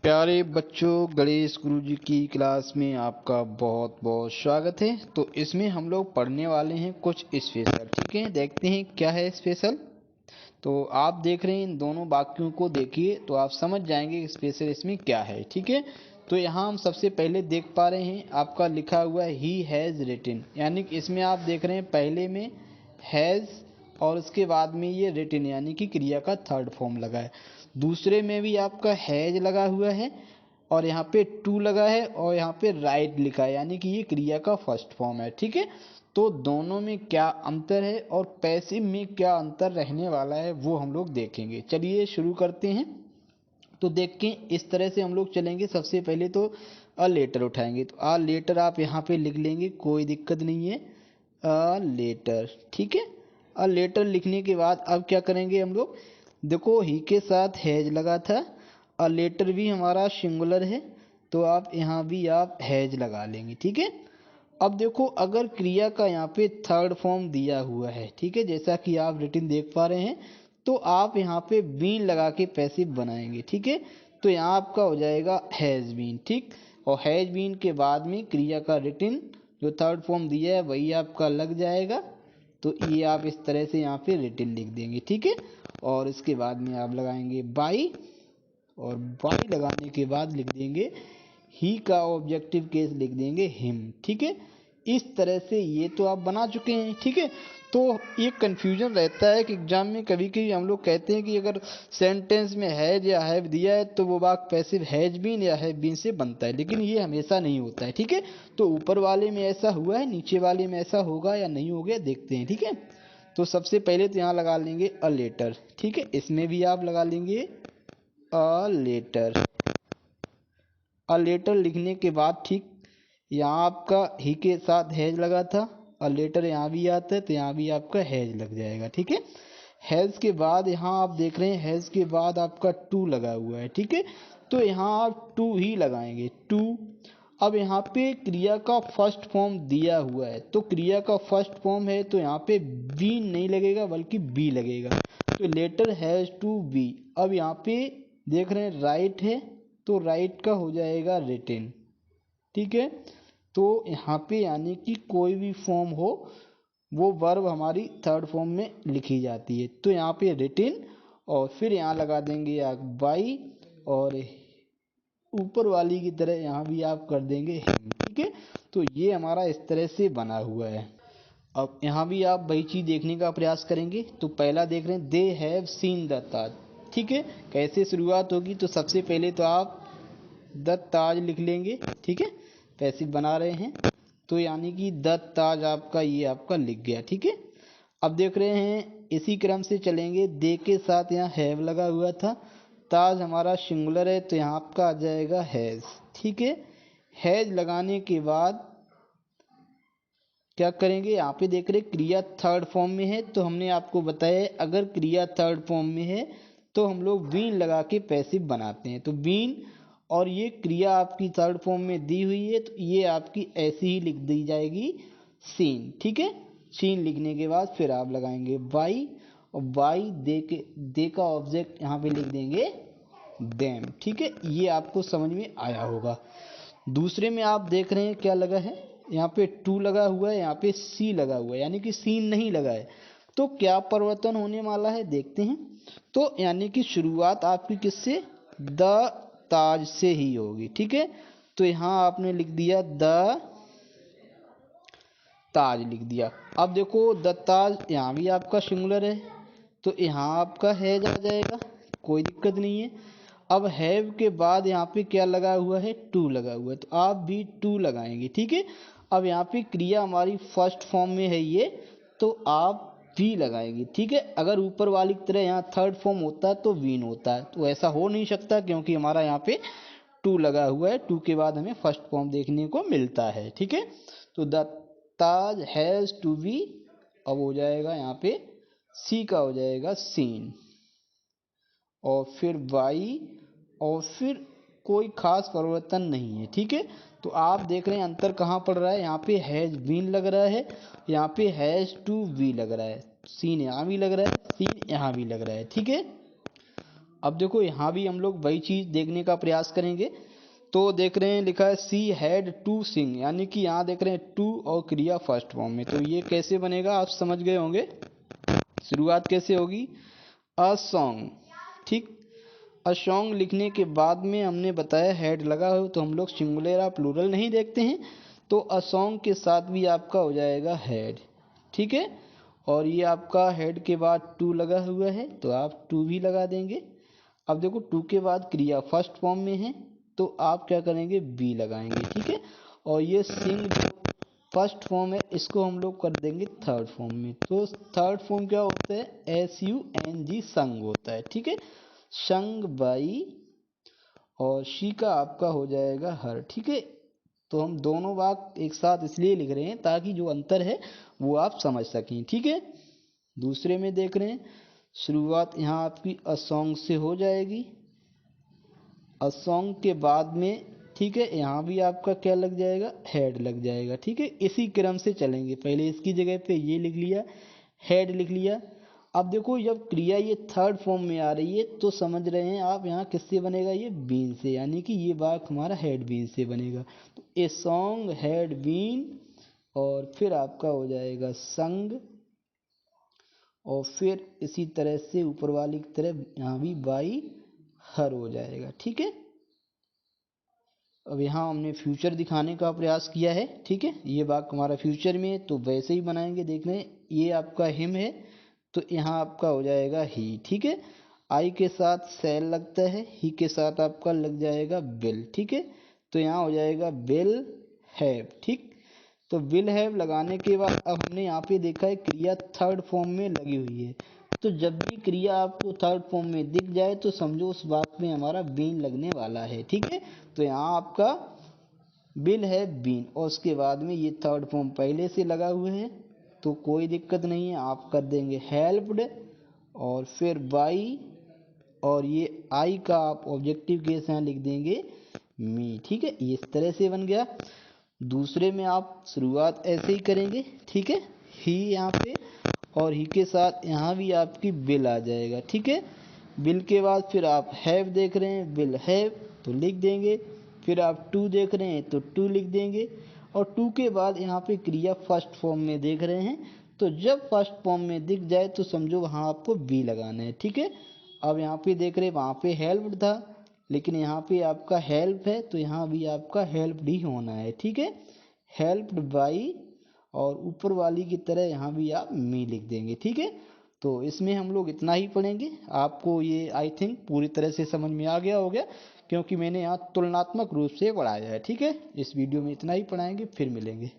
प्यारे बच्चों, गणेश गुरुजी की क्लास में आपका बहुत बहुत स्वागत है। तो इसमें हम लोग पढ़ने वाले हैं कुछ स्पेशल। ठीक है, देखते हैं क्या है स्पेशल। तो आप देख रहे हैं, इन दोनों वाक्यों को देखिए तो आप समझ जाएंगे कि स्पेशल इसमें क्या है। ठीक है, तो यहाँ हम सबसे पहले देख पा रहे हैं आपका लिखा हुआ है ही हैज़ रिटन, यानी कि इसमें आप देख रहे हैं पहले में हैज़ और उसके बाद में ये रिटन यानी कि क्रिया का थर्ड फॉर्म लगा है। दूसरे में भी आपका हैज लगा हुआ है और यहाँ पे टू लगा है और यहाँ पे राइट लिखा है, यानी कि ये क्रिया का फर्स्ट फॉर्म है। ठीक है, तो दोनों में क्या अंतर है और पैसिव में क्या अंतर रहने वाला है वो हम लोग देखेंगे। चलिए शुरू करते हैं। तो देखें, इस तरह से हम लोग चलेंगे। सबसे पहले तो अ लेटर उठाएंगे, तो अ लेटर आप यहाँ पे लिख लेंगे, कोई दिक्कत नहीं है। अ लेटर, ठीक है। अ लेटर लिखने के बाद अब क्या करेंगे हम लोग, देखो ही के साथ हैज लगा था, अ लेटर भी हमारा सिंगुलर है, तो आप यहाँ भी आप हैज लगा लेंगे। ठीक है, अब देखो अगर क्रिया का यहाँ पे थर्ड फॉर्म दिया हुआ है, ठीक है, जैसा कि आप रिटन देख पा रहे हैं, तो आप यहाँ पे बीन लगा के पैसिव बनाएंगे। ठीक है, तो यहाँ आपका हो जाएगा हैज़ बीन। ठीक, और हैज़ बीन के बाद में क्रिया का रिटन जो थर्ड फॉर्म दिया है वही आपका लग जाएगा। तो ये आप इस तरह से यहाँ पे रिटन लिख देंगे। ठीक है, और इसके बाद में आप लगाएंगे बाई, और बाई लगाने के बाद लिख देंगे ही का ऑब्जेक्टिव केस लिख देंगे हिम। ठीक है, इस तरह से ये तो आप बना चुके हैं। ठीक है, तो ये कन्फ्यूजन रहता है कि एग्जाम में कभी कभी हम लोग कहते हैं कि अगर सेंटेंस में हैज या हैव दिया है तो वो वाक्य पैसिव हैज बीन या हैव बीन से बनता है, लेकिन ये हमेशा नहीं होता है। ठीक है, तो ऊपर वाले में ऐसा हुआ है, नीचे वाले में ऐसा होगा या नहीं होगा देखते हैं। ठीक है, तो सबसे पहले तो यहाँ लगा लेंगे अ लेटर। ठीक है, इसमें भी आप लगा लेंगे अ लेटर। अ लेटर लिखने के बाद ठीक यहाँ आपका ही के साथ हैज लगा था, अ लेटर यहाँ भी आता है तो यहाँ भी आपका हैज लग जाएगा। ठीक है, हैज के बाद यहाँ आप देख रहे हैं हैज के बाद आपका टू लगा हुआ है। ठीक है, तो यहाँ आप टू ही लगाएंगे, टू। अब यहाँ पे क्रिया का फर्स्ट फॉर्म दिया हुआ है, तो क्रिया का फर्स्ट फॉर्म है तो यहाँ पे बी नहीं लगेगा बल्कि बी लगेगा, तो लेटर हैज टू बी। अब यहाँ पे देख रहे हैं राइट है, तो राइट का हो जाएगा रिटेन। ठीक है, तो यहाँ पे यानी कि कोई भी फॉर्म हो वो वर्ब हमारी थर्ड फॉर्म में लिखी जाती है, तो यहाँ पे रिटेन और फिर यहाँ लगा देंगे आप बाई, और ऊपर वाली की तरह यहाँ भी आप कर देंगे हिम। ठीक है, तो ये हमारा इस तरह से बना हुआ है। अब यहाँ भी आप वही चीज़ देखने का प्रयास करेंगे। तो पहला देख रहे हैं दे हैव सीन द ताज। ठीक है, कैसे शुरुआत होगी, तो सबसे पहले तो आप द ताज लिख लेंगे। ठीक है, पैसिव बना रहे हैं तो यानी कि द ताज आपका ये आपका लिख गया। ठीक है, अब देख रहे हैं इसी क्रम से चलेंगे, दे के साथ यहाँ हैव लगा हुआ था, ताज हमारा सिंगुलर है तो यहाँ आपका आ जाएगा हैज। ठीक है, हैज लगाने के बाद क्या करेंगे, यहाँ पे देख रहे क्रिया थर्ड फॉर्म में है, तो हमने आपको बताया अगर क्रिया थर्ड फॉर्म में है तो हम लोग बीन लगा के पैसिव बनाते हैं। तो बीन और ये क्रिया आपकी थर्ड फॉर्म में दी हुई है तो ये आपकी ऐसी ही लिख दी जाएगी सीन। ठीक है, सीन लिखने के बाद फिर आप लगाएंगे बाई, और बाई दे का ऑब्जेक्ट यहाँ पे लिख देंगे देम। ठीक है, ये आपको समझ में आया होगा। दूसरे में आप देख रहे हैं क्या लगा है, यहाँ पे टू लगा हुआ है, यहाँ पे सी लगा हुआ है, यानी कि सीन नहीं लगा है। तो क्या परिवर्तन होने वाला है देखते हैं। तो यानी कि शुरुआत आपकी किससे, द ताज से ही होगी। ठीक है, तो यहाँ आपने लिख दिया द ताज लिख दिया। अब देखो द ताज यहाँ भी आपका सिंगुलर है तो यहाँ आपका हैज आ जाएगा, कोई दिक्कत नहीं है। अब हैव के बाद यहाँ पे क्या लगा हुआ है, टू लगा हुआ है, तो आप भी टू लगाएंगे। ठीक है, अब यहाँ पे क्रिया हमारी फर्स्ट फॉर्म में है ये, तो आप वी लगाएंगे। ठीक है, अगर ऊपर वाली की तरह यहाँ थर्ड फॉर्म होता है तो वीन होता है, तो ऐसा हो नहीं सकता क्योंकि हमारा यहाँ पे टू लगा हुआ है, टू के बाद हमें फर्स्ट फॉर्म देखने को मिलता है। ठीक है, तो the Taj has to be, अब हो जाएगा यहाँ पे सी का हो जाएगा सीन, और फिर वाई, और फिर कोई खास परिवर्तन नहीं है। ठीक है, तो आप देख रहे हैं अंतर कहाँ पड़ रहा है, यहाँ पे हैज बीन लग रहा है, यहाँ पे हैज टू बी लग रहा है, सीन यहाँ भी लग रहा है, सीन यहाँ भी लग रहा है। ठीक है, अब देखो यहाँ भी हम लोग वही चीज देखने का प्रयास करेंगे। तो देख रहे हैं लिखा है सी हैड टू सिंग, यानी कि यहाँ देख रहे हैं टू और क्रिया फर्स्ट फॉर्म में। तो ये कैसे बनेगा आप समझ गए होंगे। शुरुआत कैसे होगी, अ सॉन्ग, ठीक। अ सॉन्ग लिखने के बाद में हमने बताया हेड लगा हो तो हम लोग सिंगुलर या प्लूरल नहीं देखते हैं। तो अ सॉन्ग के साथ भी आपका हो जाएगा हेड, ठीक है। और ये आपका हेड के बाद टू लगा हुआ है तो आप टू भी लगा देंगे। अब देखो टू के बाद क्रिया फर्स्ट फॉर्म में है तो आप क्या करेंगे, बी लगाएंगे, ठीक है। और ये सिंग जो फर्स्ट फॉर्म है इसको हम लोग कर देंगे थर्ड फॉर्म में। तो थर्ड फॉर्म क्या होता है, SUNG संग होता है, ठीक है। संग बाई, और शी का आपका हो जाएगा हर, ठीक है। तो हम दोनों वाक्य एक साथ इसलिए लिख रहे हैं ताकि जो अंतर है वो आप समझ सकें, ठीक है। दूसरे में देख रहे हैं शुरुआत यहाँ आपकी अ सॉन्ग से हो जाएगी। अ सॉन्ग के बाद में, ठीक है, यहाँ भी आपका क्या लग जाएगा, हेड लग जाएगा, ठीक है। इसी क्रम से चलेंगे, पहले इसकी जगह पे ये लिख लिया, हेड लिख लिया। अब देखो जब क्रिया ये थर्ड फॉर्म में आ रही है तो समझ रहे हैं आप यहाँ किससे बनेगा, ये बीन से, यानी कि ये वाक्य हमारा हेड बीन से बनेगा। तो ए सॉन्ग हैड बीन, और फिर आपका हो जाएगा संग, और फिर इसी तरह से ऊपर वाली की तरह यहाँ भी बाई हर हो जाएगा, ठीक है। अब यहाँ हमने फ्यूचर दिखाने का प्रयास किया है, ठीक है। ये वाक्य हमारा फ्यूचर में है तो वैसे ही बनाएंगे। देख रहे हैं ये आपका हिम है तो यहाँ आपका हो जाएगा ही, ठीक है। आई के साथ सेल लगता है, ही के साथ आपका लग जाएगा बिल, ठीक है। तो यहाँ हो जाएगा बिल हैव, ठीक। तो विल हैव लगाने के बाद अब हमने यहाँ पे देखा है क्रिया थर्ड फॉर्म में लगी हुई है। तो जब भी क्रिया आपको थर्ड फॉर्म में दिख जाए तो समझो उस वाक्य में हमारा बीन लगने वाला है, ठीक है। तो यहाँ आपका विल हैव बीन, और उसके बाद में ये थर्ड फॉर्म पहले से लगा हुआ है तो कोई दिक्कत नहीं है, आप कर देंगे हेल्प्ड, और फिर बाई, और ये आई का आप ऑब्जेक्टिव केस यहाँ लिख देंगे मी, ठीक है। ये इस तरह से बन गया। दूसरे में आप शुरुआत ऐसे ही करेंगे, ठीक है, ही यहाँ पे, और ही के साथ यहाँ भी आपकी बिल आ जाएगा, ठीक है। बिल के बाद फिर आप हैव देख रहे हैं, विल हैव तो लिख देंगे। फिर आप टू देख रहे हैं तो टू लिख देंगे। और टू के बाद यहाँ पे क्रिया फर्स्ट फॉर्म में देख रहे हैं तो जब फर्स्ट फॉर्म में दिख जाए तो समझो वहाँ आपको बी लगाना है, ठीक है। अब यहाँ पे देख रहे हैं वहाँ पे हेल्प था लेकिन यहाँ पे आपका हेल्प है तो यहाँ भी आपका हेल्प ही होना है, ठीक है। हेल्प्ड बाई, और ऊपर वाली की तरह यहाँ भी आप मी लिख देंगे, ठीक है। तो इसमें हम लोग इतना ही पढ़ेंगे। आपको ये आई थिंक पूरी तरह से समझ में आ गया होगा क्योंकि मैंने यहाँ तुलनात्मक रूप से पढ़ाया है, ठीक है। इस वीडियो में इतना ही पढ़ाएंगे, फिर मिलेंगे।